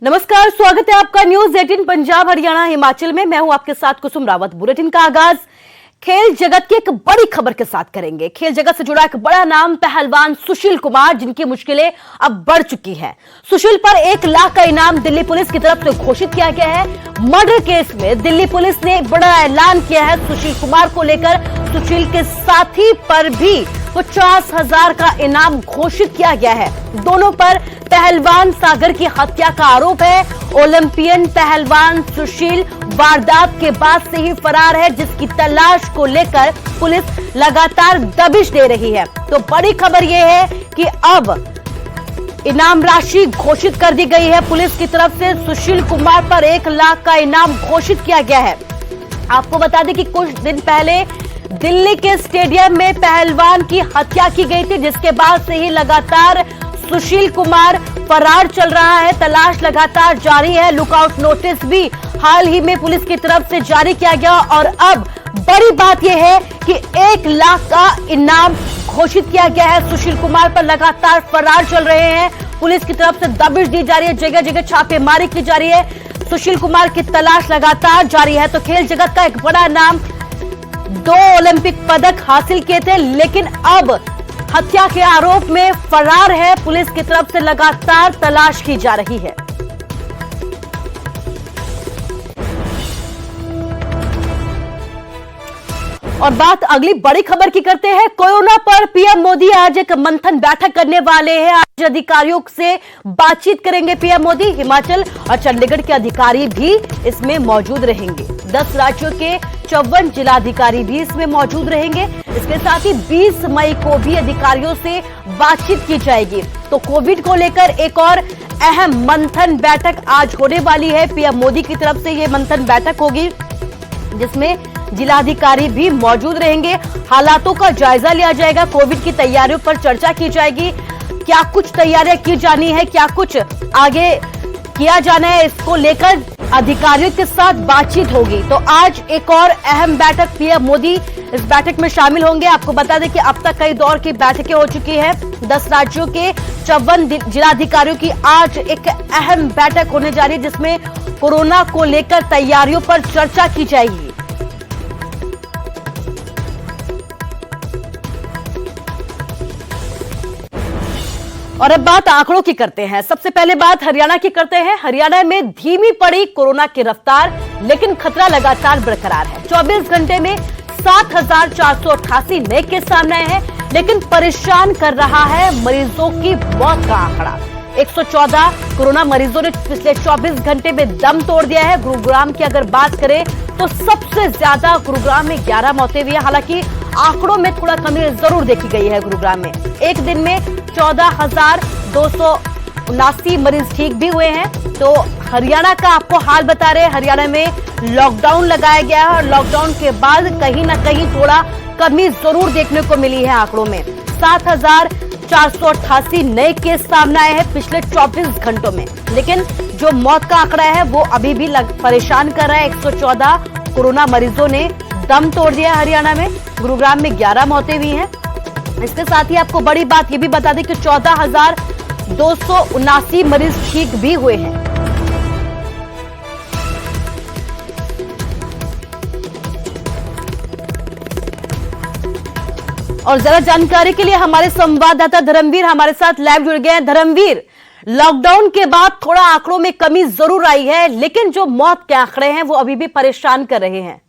नमस्कार, स्वागत है आपका न्यूज 18 पंजाब हरियाणा हिमाचल में। मैं हूं आपके साथ कुसुम रावत। बुलेटिन का आगाज खेल जगत की एक बड़ी खबर के साथ करेंगे। खेल जगत से जुड़ा एक बड़ा नाम पहलवान सुशील कुमार, जिनकी मुश्किलें अब बढ़ चुकी हैं। सुशील पर 1 लाख का इनाम दिल्ली पुलिस की तरफ से घोषित किया गया है। मर्डर केस में दिल्ली पुलिस ने बड़ा ऐलान किया है सुशील कुमार को लेकर। सुशील के साथी पर भी 50,000 का इनाम घोषित किया गया है। दोनों पर पहलवान सागर की हत्या का आरोप है। ओलंपियन पहलवान सुशील वारदात के बाद से ही फरार है, जिसकी तलाश को लेकर पुलिस लगातार दबिश दे रही है। तो बड़ी खबर यह है कि अब इनाम राशि घोषित कर दी गई है पुलिस की तरफ से। सुशील कुमार पर 1 लाख का इनाम घोषित किया गया है। आपको बता दें कि कुछ दिन पहले दिल्ली के स्टेडियम में पहलवान की हत्या की गई थी, जिसके बाद से ही लगातार सुशील कुमार फरार चल रहा है। तलाश लगातार जारी है। लुकआउट नोटिस भी हाल ही में पुलिस की तरफ से जारी किया गया और अब बड़ी बात यह है कि 1 लाख का इनाम घोषित किया गया है। सुशील कुमार पर लगातार फरार चल रहे हैं। पुलिस की तरफ से दबिश दी जा रही है, जगह जगह छापेमारी की जा रही है। सुशील कुमार की तलाश लगातार जारी है। तो खेल जगत का एक बड़ा नाम, 2 ओलंपिक पदक हासिल किए थे, लेकिन अब हत्या के आरोप में फरार है। पुलिस की तरफ से लगातार तलाश की जा रही है। और बात अगली बड़ी खबर की करते हैं। कोरोना पर पीएम मोदी आज एक मंथन बैठक करने वाले हैं। आज अधिकारियों से बातचीत करेंगे पीएम मोदी। हिमाचल और चंडीगढ़ के अधिकारी भी इसमें मौजूद रहेंगे। 10 राज्यों के 54 जिलाधिकारी भी इसमें मौजूद रहेंगे। इसके साथ ही 20 मई को भी अधिकारियों से बातचीत की जाएगी। तो कोविड को लेकर एक और अहम मंथन बैठक आज होने वाली है। पीएम मोदी की तरफ से यह मंथन बैठक होगी, जिसमें जिलाधिकारी भी मौजूद रहेंगे। हालातों का जायजा लिया जाएगा। कोविड की तैयारियों पर चर्चा की जाएगी। क्या कुछ तैयारियां की जानी है, क्या कुछ आगे किया जाना है, इसको लेकर अधिकारियों के साथ बातचीत होगी। तो आज एक और अहम बैठक, पीएम मोदी इस बैठक में शामिल होंगे। आपको बता दें कि अब तक कई दौर की बैठकें हो चुकी है। 10 राज्यों के 54 जिलाधिकारियों की आज एक अहम बैठक होने जा रही है, जिसमें कोरोना को लेकर तैयारियों पर चर्चा की जाएगी। और अब बात आंकड़ों की करते हैं। सबसे पहले बात हरियाणा की करते हैं। हरियाणा में धीमी पड़ी कोरोना की रफ्तार, लेकिन खतरा लगातार बरकरार है। 24 घंटे में 7,488 नए केस सामने आए हैं, लेकिन परेशान कर रहा है मरीजों की मौत का आंकड़ा। 114 कोरोना मरीजों ने पिछले 24 घंटे में दम तोड़ दिया है। गुरुग्राम की अगर बात करें तो सबसे ज्यादा गुरुग्राम में 11 मौतें हुई है। हालांकि आंकड़ों में थोड़ा कमी जरूर देखी गई है। गुरुग्राम में एक दिन में 14,279 मरीज ठीक भी हुए हैं। तो हरियाणा का आपको हाल बता रहे हैं। हरियाणा में लॉकडाउन लगाया गया है और लॉकडाउन के बाद कहीं ना कहीं थोड़ा कमी जरूर देखने को मिली है आंकड़ों में। 7,488 नए केस सामने आए हैं पिछले 24 घंटों में, लेकिन जो मौत का आंकड़ा है वो अभी भी परेशान कर रहा है। 114 कोरोना मरीजों ने दम तोड़ दिया हरियाणा में। गुरुग्राम में 11 मौतें हुई हैं। इसके साथ ही आपको बड़ी बात ये भी बता दें कि 14,279 मरीज ठीक भी हुए हैं। और ज्यादा जानकारी के लिए हमारे संवाददाता धर्मवीर हमारे साथ लाइव जुड़ गए हैं। धर्मवीर, लॉकडाउन के बाद थोड़ा आंकड़ों में कमी जरूर आई है, लेकिन जो मौत के आंकड़े हैं वो अभी भी परेशान कर रहे हैं।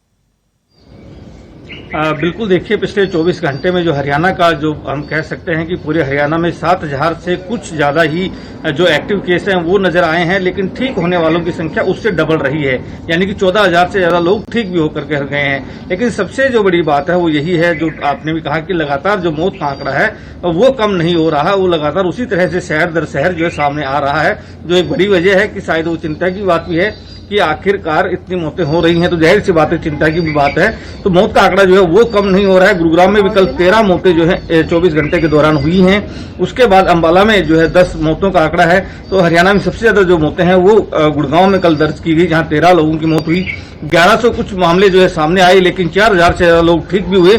बिल्कुल, देखिए पिछले 24 घंटे में जो हरियाणा का, जो हम कह सकते हैं कि पूरे हरियाणा में 7,000 से कुछ ज्यादा ही जो एक्टिव केस हैं वो नजर आए हैं, लेकिन ठीक होने वालों की संख्या उससे डबल रही है। यानी कि 14,000 से ज्यादा लोग ठीक भी होकर के गए हैं। लेकिन सबसे जो बड़ी बात है वो यही है, जो आपने भी कहा कि लगातार जो मौत का आंकड़ा है वो कम नहीं हो रहा। वो लगातार उसी तरह से शहर दर शहर जो है सामने आ रहा है, जो एक बड़ी वजह है कि शायद वो चिंता की बात भी है कि आखिरकार इतनी मौतें हो रही हैं, तो जाहिर सी बात है चिंता की भी बात है। तो मौत का आंकड़ा जो है वो कम नहीं हो रहा है। गुरुग्राम में भी कल 13 मौतें जो है 24 घंटे के दौरान हुई हैं। उसके बाद अंबाला में जो है 10 मौतों का आंकड़ा है। तो हरियाणा में सबसे ज्यादा जो मौतें हैं वो गुड़गांव में कल दर्ज की गई, जहां 13 लोगों की मौत हुई। 1100 कुछ मामले जो है सामने आए, लेकिन 4,000 से ज्यादा लोग ठीक भी हुए।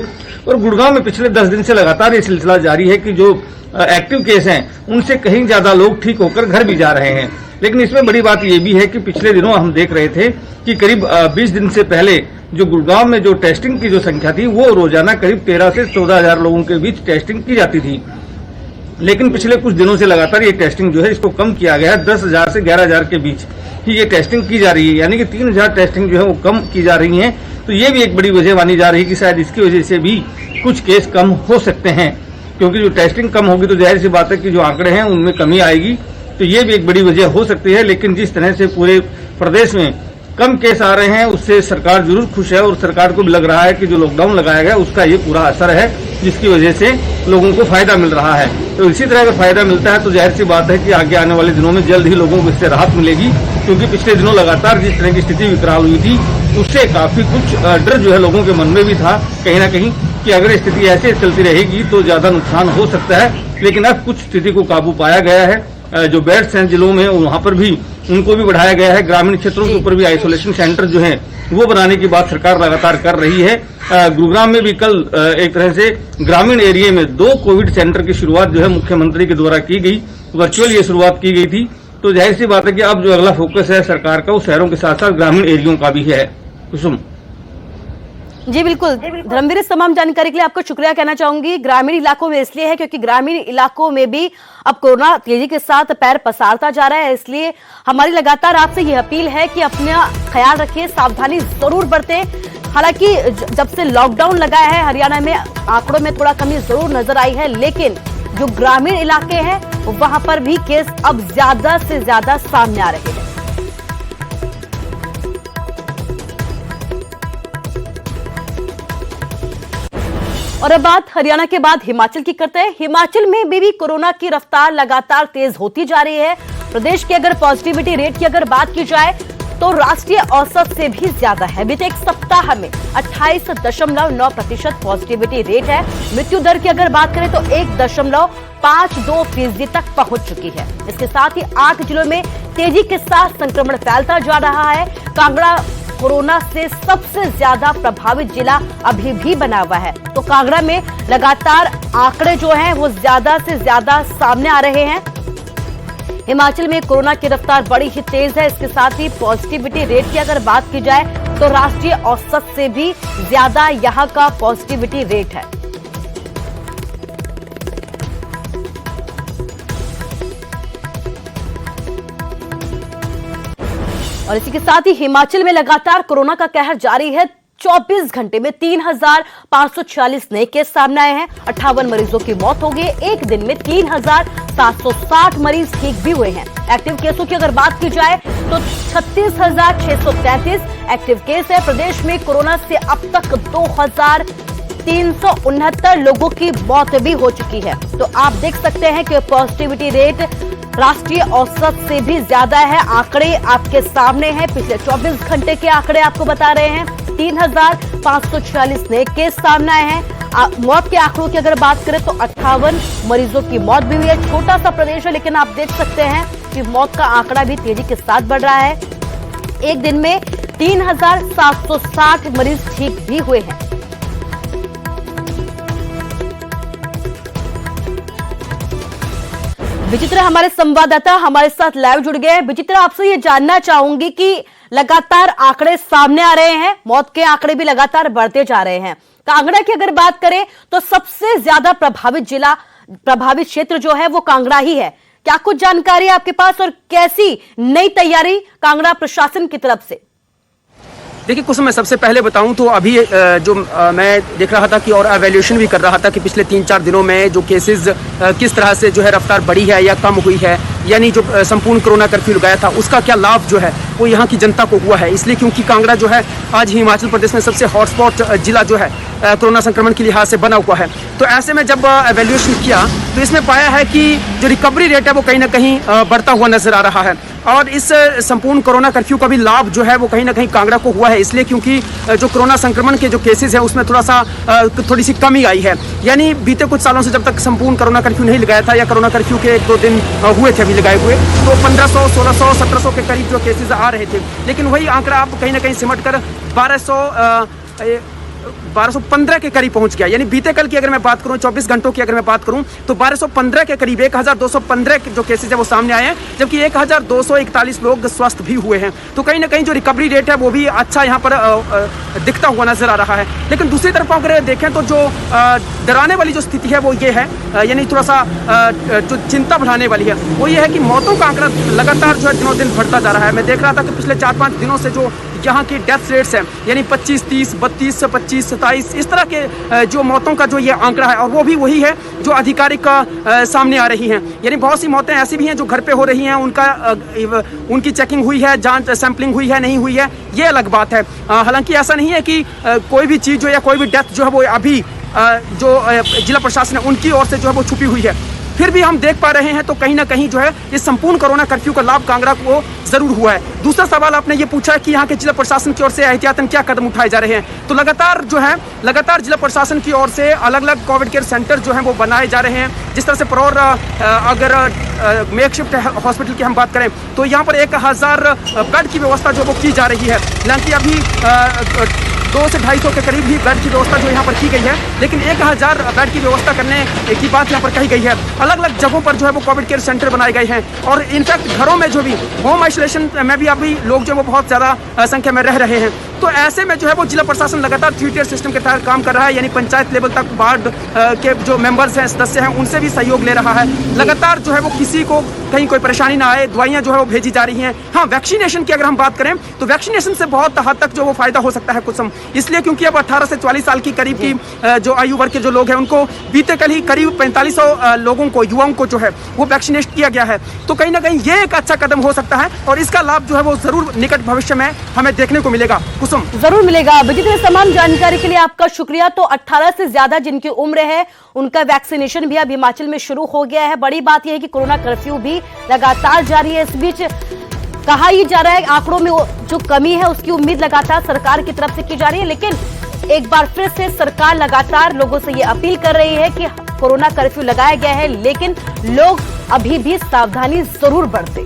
और गुड़गांव में पिछले 10 दिन से लगातार ये सिलसिला जारी है कि जो एक्टिव केस हैं उनसे कहीं ज्यादा लोग ठीक होकर घर भी जा रहे हैं। लेकिन इसमें बड़ी बात यह भी है कि पिछले दिनों हम देख रहे थे कि करीब 20 दिन से पहले जो गुड़गांव में जो टेस्टिंग की जो संख्या थी वो रोजाना करीब 13 से 14,000 लोगों के बीच टेस्टिंग की जाती थी। लेकिन पिछले कुछ दिनों से लगातार ये टेस्टिंग जो है इसको कम किया गया है। 10,000 से 11,000 के बीच ही ये टेस्टिंग की जा रही है, यानी कि 3,000 टेस्टिंग जो है वो कम की जा रही है। तो ये भी एक बड़ी वजह मानी जा रही है कि शायद इसकी वजह से भी कुछ केस कम हो सकते हैं, क्योंकि जो टेस्टिंग कम होगी तो जाहिर सी बात है कि जो आंकड़े हैं उनमें कमी आएगी। तो ये भी एक बड़ी वजह हो सकती है। लेकिन जिस तरह से पूरे प्रदेश में कम केस आ रहे हैं उससे सरकार जरूर खुश है और सरकार को भी लग रहा है कि जो लॉकडाउन लगाया गया उसका ये पूरा असर है, जिसकी वजह से लोगों को फायदा मिल रहा है। तो इसी तरह अगर फायदा मिलता है तो जाहिर सी बात है कि आगे आने वाले दिनों में जल्द ही लोगों को इससे राहत मिलेगी, क्योंकि पिछले दिनों लगातार जिस तरह की स्थिति विकराल हुई थी उससे काफी कुछ डर जो है लोगों के मन में भी था कहीं ना कहीं कि अगर स्थिति ऐसे चलती रहेगी तो ज्यादा नुकसान हो सकता है। लेकिन अब कुछ स्थिति को काबू पाया गया है। जो बेड्स हैं जिलों में वहां पर भी उनको भी बढ़ाया गया है। ग्रामीण क्षेत्रों के ऊपर भी आइसोलेशन सेंटर जो है वो बनाने की बात सरकार लगातार कर रही है। गुरुग्राम में भी कल एक तरह से ग्रामीण एरिया में 2 कोविड सेंटर की शुरुआत जो है मुख्यमंत्री के द्वारा की गई, वर्चुअल ये शुरुआत की गई थी। तो जाहिर सी बात है कि अब जो अगला फोकस है सरकार का वो शहरों के साथ साथ ग्रामीण एरियो का भी है। कुसुम जी बिल्कुल धर्मवीर, इस तमाम जानकारी के लिए आपको शुक्रिया कहना चाहूंगी। ग्रामीण इलाकों में इसलिए है क्योंकि ग्रामीण इलाकों में भी अब कोरोना तेजी के साथ पैर पसारता जा रहा है, इसलिए हमारी लगातार आपसे यह अपील है कि अपना ख्याल रखिए, सावधानी जरूर बरतें। हालांकि जब से लॉकडाउन लगा है हरियाणा में आंकड़ों में थोड़ा कमी जरूर नजर आई है, लेकिन जो ग्रामीण इलाके हैं वहां पर भी केस अब ज्यादा से ज्यादा सामने आ रहे हैं। और अब बात हरियाणा के बाद हिमाचल की करते हैं। हिमाचल में भी कोरोना की रफ्तार लगातार तेज होती जा रही है। प्रदेश की अगर पॉजिटिविटी रेट की अगर बात की जाए तो राष्ट्रीय औसत से भी ज्यादा है। बीते एक सप्ताह में 28.9% पॉजिटिविटी रेट है। मृत्यु दर की अगर बात करें तो 1.52% तक पहुंच चुकी है। इसके साथ ही 8 जिलों में तेजी के साथ संक्रमण फैलता जा रहा है। कांगड़ा कोरोना से सबसे ज्यादा प्रभावित जिला अभी भी बना हुआ है। तो कांगड़ा में लगातार आंकड़े जो हैं वो ज्यादा से ज्यादा सामने आ रहे हैं। हिमाचल में कोरोना की रफ्तार बड़ी ही तेज है। इसके साथ ही पॉजिटिविटी रेट की अगर बात की जाए तो राष्ट्रीय औसत से भी ज्यादा यहां का पॉजिटिविटी रेट है। और इसी के साथ ही हिमाचल में लगातार कोरोना का कहर जारी है। 24 घंटे में 3,546 नए केस सामने आए हैं। 58 मरीजों की मौत हो गई। एक दिन में 3,760 मरीज ठीक भी हुए हैं। एक्टिव केसों की अगर बात की जाए तो 36,633 एक्टिव केस है। प्रदेश में कोरोना से अब तक 2,369 लोगों की मौत भी हो चुकी है। तो आप देख सकते हैं कि पॉजिटिविटी रेट राष्ट्रीय औसत से भी ज्यादा है। आंकड़े आपके सामने हैं। पिछले 24 घंटे के आंकड़े आपको बता रहे हैं। 3,546 नए केस सामने आए हैं। मौत के आंकड़ों की अगर बात करें तो 58 मरीजों की मौत भी हुई है। छोटा सा प्रदेश है लेकिन आप देख सकते हैं कि मौत का आंकड़ा भी तेजी के साथ बढ़ रहा है। एक दिन में 3,760 मरीज ठीक भी हुए हैं। विचित्रा हमारे संवाददाता हमारे साथ लाइव जुड़ गए हैं। विचित्रा, आपसे ये जानना चाहूंगी कि लगातार आंकड़े सामने आ रहे हैं, मौत के आंकड़े भी लगातार बढ़ते जा रहे हैं। कांगड़ा की अगर बात करें तो सबसे ज्यादा प्रभावित क्षेत्र जो है वो कांगड़ा ही है। क्या कुछ जानकारी है आपके पास और कैसी नई तैयारी कांगड़ा प्रशासन की तरफ से? देखिए कुछ मैं सबसे पहले बताऊं तो अभी जो मैं देख रहा था कि और एवेल्यूशन भी कर रहा था कि पिछले 3-4 दिनों में जो केसेस किस तरह से जो है रफ्तार बढ़ी है या कम हुई है, यानी जो संपूर्ण कोरोना कर्फ्यू लगाया था उसका क्या लाभ जो है वो यहाँ की जनता को हुआ है। इसलिए क्योंकि कांगड़ा जो है आज हिमाचल प्रदेश में सबसे हॉटस्पॉट जिला जो है कोरोना संक्रमण के लिहाज से बना हुआ है। तो ऐसे में जब एवेल्यूशन किया तो इसमें पाया है कि जो रिकवरी रेट है वो कहीं ना कहीं बढ़ता हुआ नजर आ रहा है। और इस संपूर्ण कोरोना कर्फ्यू का भी लाभ जो है वो कहीं ना कहीं कांगड़ा को हुआ है। इसलिए क्योंकि जो कोरोना संक्रमण के जो केसेस हैं उसमें थोड़ी सी कमी आई है। यानी बीते कुछ सालों से जब तक संपूर्ण कोरोना कर्फ्यू नहीं लगाया था या कोरोना कर्फ्यू के 1-2 दिन हुए थे अभी लगाए हुए, तो 1500, 1600, 1700 के करीब जो केसेस आ रहे थे। लेकिन वही आंकड़ा आप कहीं ना कहीं सिमट कर 1215 के करीब पहुंच गया। यानी बीते कल की अगर मैं बात करूं, 24 घंटों की अगर मैं बात करूं, तो 1215 के करीब 1215 जो केसेज है वो सामने आए हैं, जबकि 1241 लोग स्वस्थ भी हुए हैं। तो कहीं ना कहीं जो रिकवरी रेट है वो भी अच्छा यहाँ पर दिखता हुआ नजर आ रहा है। लेकिन दूसरी तरफ अगर देखें तो जो डराने वाली जो स्थिति है वो ये है, यानी थोड़ा सा जो चिंता बढ़ाने वाली है वो ये है कि मौतों का आंकड़ा लगातार जो है दिनों दिन बढ़ता जा रहा है। मैं देख रहा था कि पिछले 4-5 दिनों से जो यहाँ की डेथ रेट्स हैं, यानी 25, 30, 32 से 25, 27 इस तरह के जो मौतों का जो ये आंकड़ा है, और वो भी वही है जो आधिकारिक सामने आ रही हैं। यानी बहुत सी मौतें ऐसी भी हैं जो घर पे हो रही हैं, उनकी चेकिंग हुई है, जांच सैंपलिंग हुई है, नहीं हुई है, ये अलग बात है। हालांकि ऐसा नहीं है कि कोई भी चीज़ जो या कोई भी डेथ जो है वो अभी जो जिला प्रशासन है उनकी ओर से जो है वो छुपी हुई है। फिर भी हम देख पा रहे हैं तो कहीं ना कहीं जो है इस संपूर्ण कोरोना कर्फ्यू का लाभ कांगड़ा को जरूर हुआ है। दूसरा सवाल आपने ये पूछा है कि यहाँ के जिला प्रशासन की ओर से एहतियातन क्या कदम उठाए जा रहे हैं। तो लगातार जिला प्रशासन की ओर से अलग अलग कोविड केयर सेंटर जो हैं वो बनाए जा रहे हैं। जिस तरह से परौर अगर मेकशिफ्ट हॉस्पिटल की हम बात करें तो यहाँ पर 1000 बेड की व्यवस्था जो वो की जा रही है। हालांकि अभी 200 से 250 के करीब ही बेड की व्यवस्था जो यहाँ पर की गई है, लेकिन 1000 बेड की व्यवस्था करने की बात यहाँ पर कही गई है। अलग अलग जगहों पर जो है वो कोविड केयर सेंटर बनाए गए हैं, और इनफैक्ट घरों में जो भी होम आइसोलेशन में भी अभी लोग जो वो बहुत ज़्यादा संख्या में रह रहे हैं। तो ऐसे में जो है वो जिला प्रशासन लगातार 3 टियर सिस्टम के तहत काम कर रहा है, यानी पंचायत लेवल तक वार्ड के जो मेंबर्स हैं, सदस्य हैं, उनसे भी सहयोग ले रहा है। लगातार जो है वो किसी को कहीं कोई परेशानी ना आए, दवाइयाँ जो है वो भेजी जा रही हैं। हाँ, वैक्सीनेशन की अगर हम बात करें तो वैक्सीनेशन से बहुत हद तक जो वो फायदा हो सकता है कुछ समय, इसलिए क्योंकि अब 18 से 44 साल की करीब की जो आयु वर्ग के जो लोग हैं उनको बीते कल ही करीब 4500 लोगों को, युवाओं को जो है वो वैक्सीनेट किया गया है। तो कहीं ना कहीं ये एक अच्छा कदम हो सकता है और इसका लाभ जो है वो जरूर निकट भविष्य में हमें देखने को मिलेगा। कुसुम, जरूर मिलेगा। विजित, तमाम जानकारी के लिए आपका शुक्रिया। तो 18 से ज्यादा जिनकी उम्र है उनका वैक्सीनेशन भी अब हिमाचल में शुरू हो गया है। बड़ी बात यह है कि कोरोना कर्फ्यू भी लगातार जारी है। इस बीच कहा ही जा रहा है आंकड़ों में जो कमी है उसकी उम्मीद लगातार सरकार की तरफ से की जा रही है, लेकिन एक बार फिर से सरकार लगातार लोगों से ये अपील कर रही है कि कोरोना कर्फ्यू लगाया गया है, लेकिन लोग अभी भी सावधानी जरूर बरतें।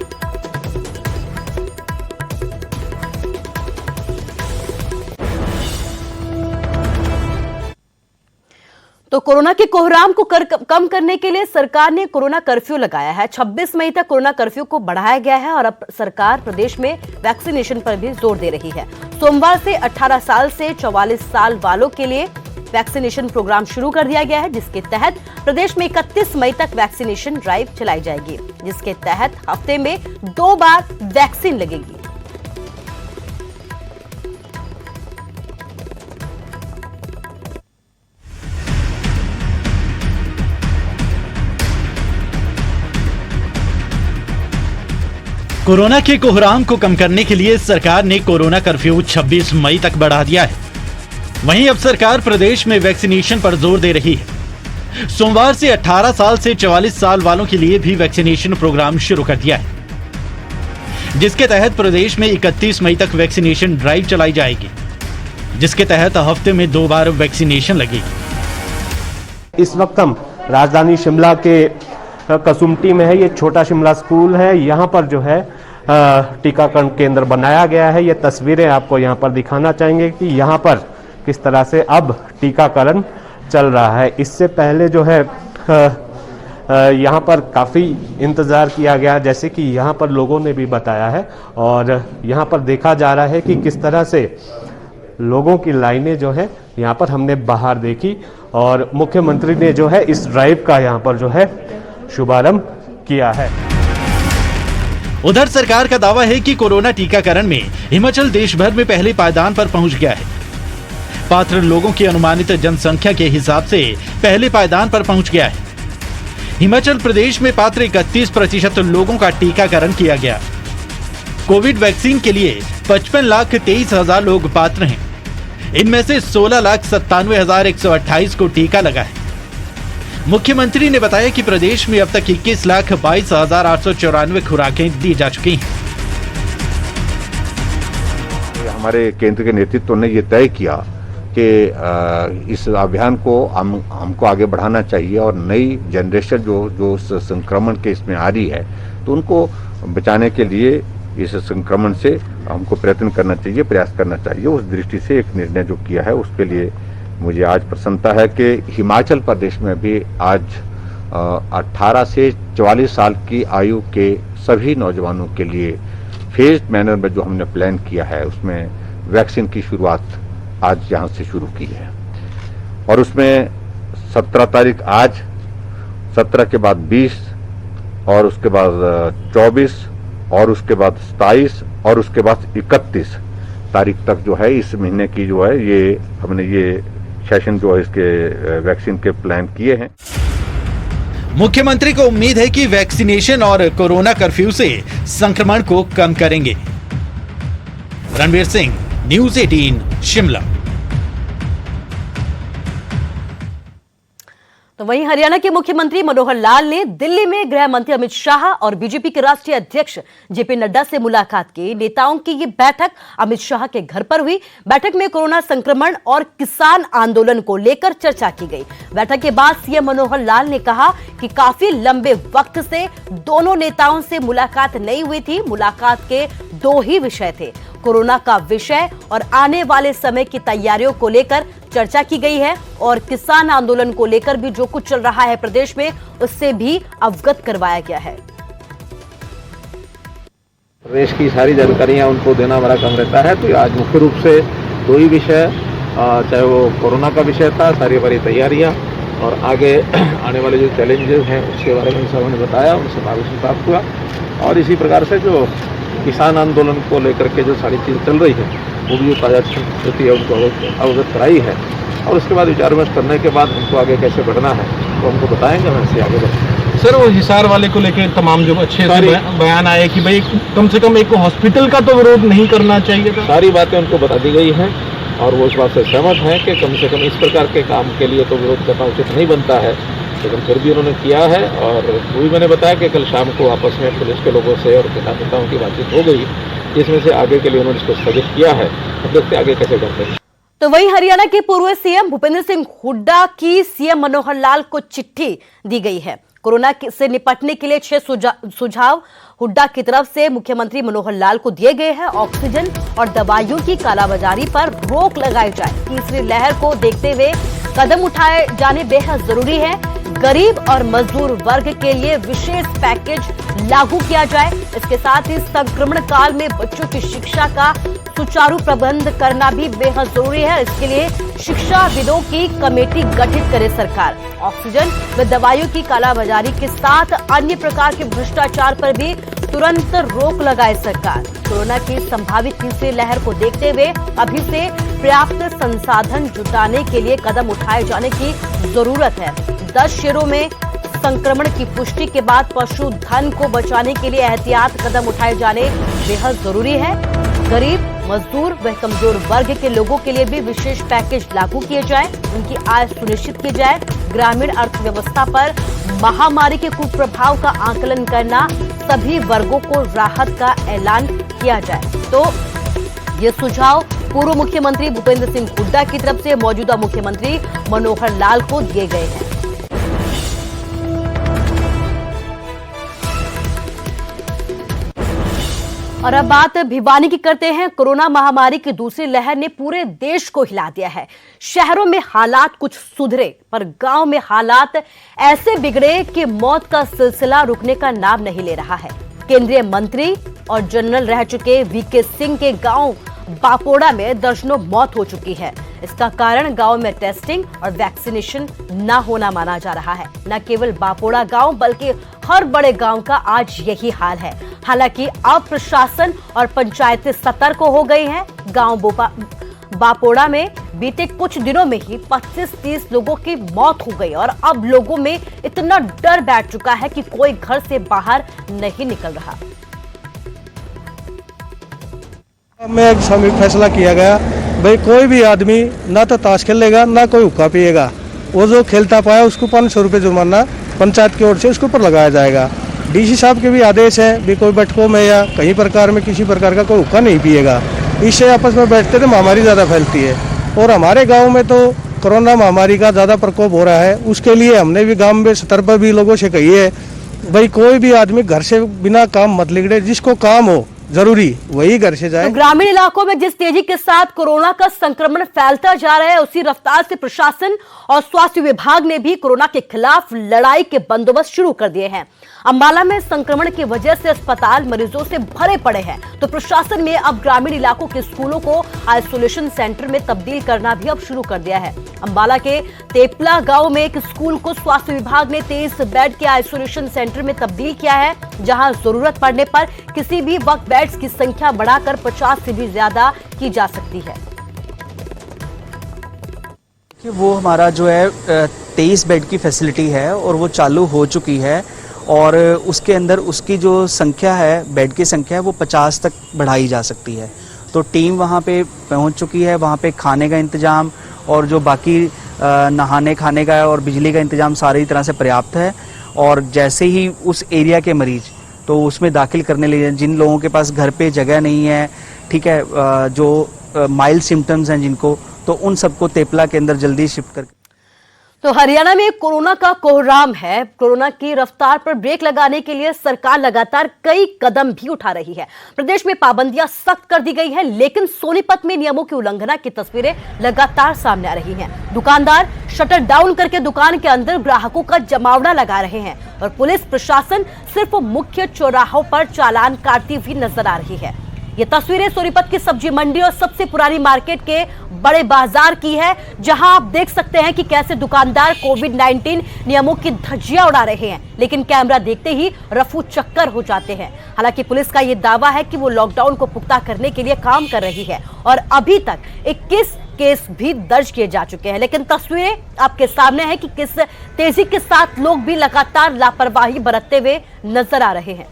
तो कोरोना के कोहराम को कम करने के लिए सरकार ने कोरोना कर्फ्यू लगाया है। 26 मई तक कोरोना कर्फ्यू को बढ़ाया गया है और अब सरकार प्रदेश में वैक्सीनेशन पर भी जोर दे रही है। सोमवार से 18 साल से 44 साल वालों के लिए वैक्सीनेशन प्रोग्राम शुरू कर दिया गया है, जिसके तहत प्रदेश में 31 मई तक वैक्सीनेशन ड्राइव चलाई जाएगी, जिसके तहत हफ्ते में 2 बार वैक्सीन लगेगी। कोरोना के कोहराम को कम करने के लिए सरकार ने कोरोना कर्फ्यू 26 मई तक बढ़ा दिया है। वहीं अब सरकार प्रदेश में वैक्सीनेशन पर जोर दे रही है। सोमवार से 18 साल से 44 साल वालों के लिए भी वैक्सीनेशन प्रोग्राम शुरू कर दिया है, जिसके तहत प्रदेश में 31 मई तक वैक्सीनेशन ड्राइव चलाई जाएगी, जिसके तहत हफ्ते में 2 बार वैक्सीनेशन लगेगी। इस वक्त हम राजधानी शिमला के कसुमटी में है। ये छोटा शिमला स्कूल है, यहाँ पर जो है टीकाकरण केंद्र बनाया गया है। ये तस्वीरें आपको यहाँ पर दिखाना चाहेंगे कि यहाँ पर किस तरह से अब टीकाकरण चल रहा है। इससे पहले जो है यहाँ पर काफ़ी इंतज़ार किया गया, जैसे कि यहाँ पर लोगों ने भी बताया है, और यहाँ पर देखा जा रहा है कि किस तरह से लोगों की लाइनें जो है यहाँ पर हमने बाहर देखी, और मुख्यमंत्री ने जो है इस ड्राइव का यहाँ पर जो है शुभारंभ किया है। उधर सरकार का दावा है कि कोरोना टीकाकरण में हिमाचल देश भर में पहले पायदान पर पहुंच गया है। पात्र लोगों की अनुमानित जनसंख्या के हिसाब से पहले पायदान पर पहुंच गया है। हिमाचल प्रदेश में पात्र 31% लोगों का टीकाकरण किया गया। कोविड वैक्सीन के लिए 55,23,000 लोग पात्र हैं। इनमें से 16,97,128 को टीका लगा है। मुख्यमंत्री ने बताया कि प्रदेश में अब तक 21,22,894 खुराकें दी जा चुकी हैं। हमारे केंद्र के नेतृत्व ने ये तय किया कि इस अभियान को हमको आगे बढ़ाना चाहिए, और नई जनरेशन जो संक्रमण के इसमें आ रही है तो उनको बचाने के लिए इस संक्रमण से हमको प्रयत्न करना चाहिए, प्रयास करना चाहिए। उस दृष्टि से एक निर्णय जो किया है उसके लिए मुझे आज प्रसन्नता है कि हिमाचल प्रदेश में भी आज 18 से 44 साल की आयु के सभी नौजवानों के लिए फेज्ड मैनर में जो हमने प्लान किया है उसमें वैक्सीन की शुरुआत आज यहाँ से शुरू की है और उसमें 17 तारीख आज, 17 के बाद 20 और उसके बाद 24 और उसके बाद 27 और उसके बाद 31 तारीख तक जो है इस महीने की जो है ये हमने ये सेशन जो है इसके वैक्सीन के प्लान किए हैं। मुख्यमंत्री को उम्मीद है कि वैक्सीनेशन और कोरोना कर्फ्यू से संक्रमण को कम करेंगे। रणवीर सिंह, न्यूज़ 18 शिमला। तो वहीं हरियाणा के मुख्यमंत्री मनोहर लाल ने दिल्ली में गृह मंत्री अमित शाह और बीजेपी के राष्ट्रीय अध्यक्ष जेपी नड्डा से मुलाकात की। नेताओं की ये बैठक अमित शाह के घर पर हुई। बैठक में कोरोना संक्रमण और किसान आंदोलन को लेकर चर्चा की गई। बैठक के बाद सीएम मनोहर लाल ने कहा कि काफी लंबे वक्त से दोनों नेताओं से मुलाकात नहीं हुई थी। मुलाकात के दो ही विषय थे, कोरोना का विषय और आने वाले समय की तैयारियों को लेकर चर्चा की गई है और किसान आंदोलन को लेकर भी जो कुछ चल रहा है प्रदेश में उससे भी अवगत करवाया गया है। प्रदेश की सारी जानकारियां उनको देना हमारा काम रहता है। तो आज मुख्य रूप से दो ही विषय, चाहे वो कोरोना का विषय था, सारी हमारी तैयारियां और आगे आने वाले जो चैलेंजेस हैं उसके बारे में सब उन्होंने बताया, उनसे मार्गदर्शन प्राप्त हुआ और इसी प्रकार से जो किसान आंदोलन को लेकर के जो सारी चीज़ चल रही है वो भी जो ताज़ा स्थिति है उनको अवगत कराई है और उसके बाद विचार विमर्श करने के बाद हमको आगे कैसे बढ़ना है तो हमको बताएंगे, वैसे आगे बढ़ेंगे। सर, वो हिसार वाले को लेकर तमाम जो अच्छे से बयान आए कि भाई कम से कम एक हॉस्पिटल का तो विरोध नहीं करना चाहिए था। सारी बातें उनको बता दी गई हैं और वो इस बात से सहमत हैं कि कम से कम इस प्रकार के काम के लिए तो विरोध करना उचित नहीं बनता है, लेकिन फिर भी उन्होंने किया है। और वो भी मैंने बताया कि कल शाम को आपस में पुलिस के लोगों से और किसान नेताओं की बातचीत हो गई, इसमें से आगे के लिए उन्होंने इसको स्थगित किया है। अब देखते आगे कैसे करते हैं। तो वहीं हरियाणा के पूर्व सीएम भूपेंद्र सिंह हुड्डा की सीएम मनोहर लाल को चिट्ठी दी गई है। कोरोना से निपटने के लिए 6 सुझाव हुड्डा की तरफ से मुख्यमंत्री मनोहर लाल को दिए गए हैं। ऑक्सीजन और दवाइयों की कालाबाजारी पर रोक लगाई जाए, तीसरी लहर को देखते हुए कदम उठाए जाने बेहद जरूरी है। गरीब और मजदूर वर्ग के लिए विशेष पैकेज लागू किया जाए। इसके साथ ही संक्रमण काल में बच्चों की शिक्षा का सुचारू प्रबंध करना भी बेहद जरूरी है। इसके लिए शिक्षाविदों की कमेटी गठित करे सरकार। ऑक्सीजन व दवाइयों की कालाबाजारी के साथ अन्य प्रकार के भ्रष्टाचार पर भी तुरंत रोक लगाए सरकार। कोरोना की संभावित तीसरी लहर को देखते हुए अभी से पर्याप्त संसाधन जुटाने के लिए कदम उठाए जाने की जरूरत है। 10 शहरों में संक्रमण की पुष्टि के बाद पशुधन को बचाने के लिए एहतियात कदम उठाए जाने बेहद जरूरी है। गरीब, मजदूर व कमजोर वर्ग के लोगों के लिए भी विशेष पैकेज लागू किए जाए, उनकी आय सुनिश्चित की जाए। ग्रामीण अर्थव्यवस्था पर महामारी के कुप्रभाव का आकलन करना, सभी वर्गों को राहत का ऐलान किया जाए। तो ये सुझाव पूर्व मुख्यमंत्री भूपेंद्र सिंह हुड्डा की तरफ से मौजूदा मुख्यमंत्री मनोहर लाल को दिए गए हैं। और अब बात भिवानी की करते हैं। कोरोना महामारी की दूसरी लहर ने पूरे देश को हिला दिया है। शहरों में हालात कुछ सुधरे, पर गांव में हालात ऐसे बिगड़े कि मौत का सिलसिला रुकने का नाम नहीं ले रहा है। केंद्रीय मंत्री और जनरल रह चुके वीके सिंह के गांव बापोड़ा में दर्जनों मौत हो चुकी है। इसका कारण गांव में टेस्टिंग और वैक्सीनेशन न होना माना जा रहा है। न केवल बापोड़ा गांव बल्कि हर बड़े गांव का आज यही हाल है। हालांकि अब प्रशासन और पंचायतें सतर्क हो गई हैं। गांव बापोड़ा में बीते कुछ दिनों में ही 25-30 लोगों की मौत हो गई और अब लोगों में इतना डर बैठ चुका है कि कोई घर से बाहर नहीं निकल रहा। में एक सामूहिक फैसला किया गया, भाई कोई भी आदमी ना तो ताश खेलेगा ना कोई हुक्का पिएगा। वो जो खेलता पाया उसको 500 रुपये जुर्माना पंचायत की ओर से उसके ऊपर लगाया जाएगा। डीसी साहब के भी आदेश है भी कोई बैठकों में या कहीं प्रकार में किसी प्रकार का कोई हुक्का नहीं पिएगा। इससे आपस में बैठते तो महामारी ज़्यादा फैलती है और हमारे गाँव में तो कोरोना महामारी का ज़्यादा प्रकोप हो रहा है। उसके लिए हमने भी गाँव में स्तर पर भी लोगों से कही है, भाई कोई भी आदमी घर से बिना काम मत निकले, जिसको काम हो जरूरी वही घर से जाए। तो ग्रामीण इलाकों में जिस तेजी के साथ कोरोना का संक्रमण फैलता जा रहा है, उसी रफ्तार से प्रशासन और स्वास्थ्य विभाग ने भी कोरोना के खिलाफ लड़ाई के बंदोबस्त शुरू कर दिए हैं। अंबाला में संक्रमण की वजह से अस्पताल मरीजों से भरे पड़े हैं, तो प्रशासन ने अब ग्रामीण इलाकों के स्कूलों को आइसोलेशन सेंटर में तब्दील करना भी अब शुरू कर दिया है। अंबाला के तेपला गांव में एक स्कूल को स्वास्थ्य विभाग ने 23 बेड के आइसोलेशन सेंटर में तब्दील किया है, जहां जरूरत पड़ने पर किसी भी वक्त बेड्स की संख्या बढ़ाकर 50 से भी ज्यादा की जा सकती है। कि वो हमारा जो है 23 बेड की फैसिलिटी है और वो चालू हो चुकी है, और उसके अंदर उसकी जो संख्या है, बेड की संख्या है, वो 50 तक बढ़ाई जा सकती है। तो टीम वहाँ पे पहुँच चुकी है, वहाँ पे खाने का इंतज़ाम और जो बाकी नहाने खाने का और बिजली का इंतज़ाम सारी तरह से पर्याप्त है। और जैसे ही उस एरिया के मरीज तो उसमें दाखिल करने लिए, जिन लोगों के पास घर पे जगह नहीं है, ठीक है, जो माइल्ड सिम्टम्स हैं जिनको, तो उन सबको तेपला के अंदर जल्दी शिफ्ट करके। तो हरियाणा में कोरोना का कोहराम है। कोरोना की रफ्तार पर ब्रेक लगाने के लिए सरकार लगातार कई कदम भी उठा रही है। प्रदेश में पाबंदियां सख्त कर दी गई हैं, लेकिन सोनीपत में नियमों की उल्लंघना की तस्वीरें लगातार सामने आ रही हैं। दुकानदार शटर डाउन करके दुकान के अंदर ग्राहकों का जमावड़ा लगा रहे हैं और पुलिस प्रशासन सिर्फ मुख्य चौराहों पर चालान काटती हुई नजर आ रही है। ये तस्वीरें सोनीपत की सब्जी मंडी और सबसे पुरानी मार्केट के बड़े बाजार की है, जहां आप देख सकते हैं कि कैसे दुकानदार कोविड-19 नियमों की धज्जियां उड़ा रहे हैं, लेकिन कैमरा देखते ही रफू चक्कर हो जाते हैं। हालांकि पुलिस का यह दावा है कि वो लॉकडाउन को पुख्ता करने के लिए काम कर रही है और अभी तक 21 केस भी दर्ज किए जा चुके हैं, लेकिन तस्वीरें आपके सामने है कि किस तेजी के साथ लोग भी लगातार लापरवाही बरतते हुए नजर आ रहे हैं।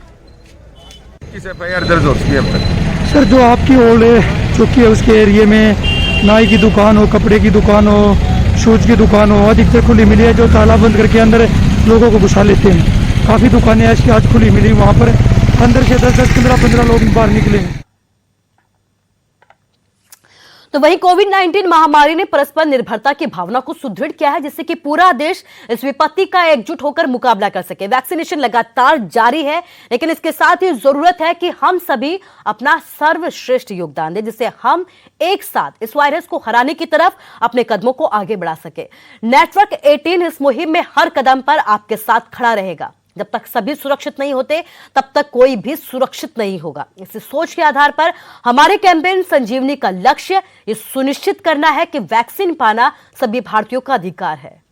किस एफआईआर दर्ज हो चुकी है अब तक? सर, जो आपकी ओल्ड चौकी है उसके एरिया में नाई की दुकान हो, कपड़े की दुकान हो, शूज की दुकान हो, अधिकतर खुली मिली है, जो ताला बंद करके अंदर लोगों को घुसा लेते हैं। काफ़ी दुकानें ऐसी आज खुली मिली, वहाँ पर अंदर से 10-10, 15-15 लोग बाहर निकले। तो वहीं कोविड-19 महामारी ने परस्पर निर्भरता की भावना को सुदृढ़ किया है, जिससे कि पूरा देश इस विपत्ति का एकजुट होकर मुकाबला कर सके। वैक्सीनेशन लगातार जारी है, लेकिन इसके साथ ही जरूरत है कि हम सभी अपना सर्वश्रेष्ठ योगदान दें, जिससे हम एक साथ इस वायरस को हराने की तरफ अपने कदमों को आगे बढ़ा सके। नेटवर्क 18 इस मुहिम में हर कदम पर आपके साथ खड़ा रहेगा। जब तक सभी सुरक्षित नहीं होते, तब तक कोई भी सुरक्षित नहीं होगा। इस सोच के आधार पर हमारे कैंपेन संजीवनी का लक्ष्य ये सुनिश्चित करना है कि वैक्सीन पाना सभी भारतीयों का अधिकार है।